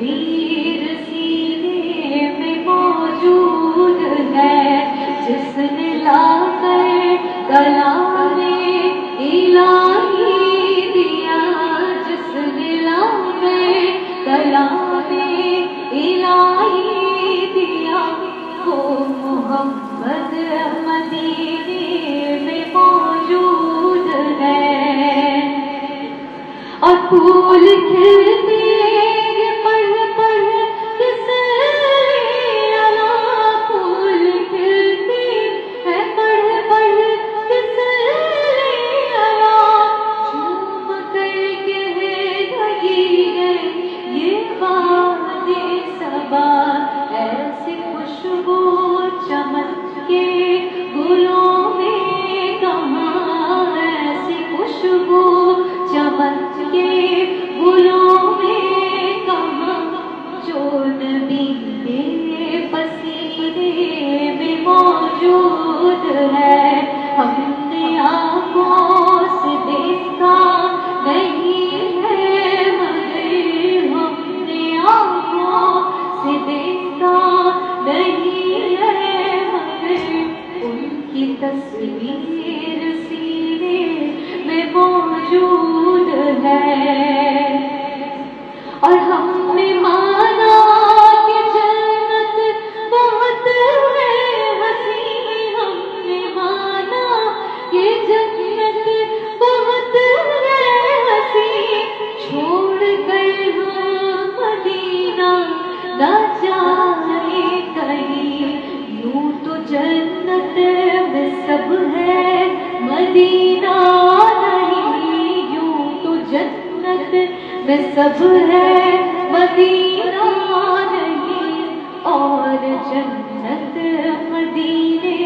تصویر سینے میں موجود ہے، جس نے لا کر کلام الہی دیا، جس نے لا کر کلام الہی دیا، وہ محمد مدینے میں موجود ہے۔ اور پھول کھلتے پڑھ پڑھ کس لیے اللہ، پھول کھلتے ہیں پڑھ پڑھ کس لیے اللہ، جھوم کر کہہ رہی ہے یہ وادی صبا، ایسی خوشبو چمن کے گلوں میں کہاں، ایسی خوشبو چمن کے گلوں میں کہاں، جو نبی کے پسینے میں موجود ہے۔ ہم نے آنکھوں سے دیکھا نہیں ہے مگر، ہم نے آنکھوں سے دیکھا نہیں ہے مگر، ان کی تصویر سینے میں موجود ہے۔ اور ہم نے مانا کہ جنت بہت ہے حسین، ہم نے مانا کہ جنت بہت ہے حسین، چھوڑ کر ہم مدینہ نہ جائے کہیں، یوں تو جنت میں سب ہے مدینہ نہیں، یوں تو جنت میں سب ہے مدینہ نہیں، اور جنت مدینے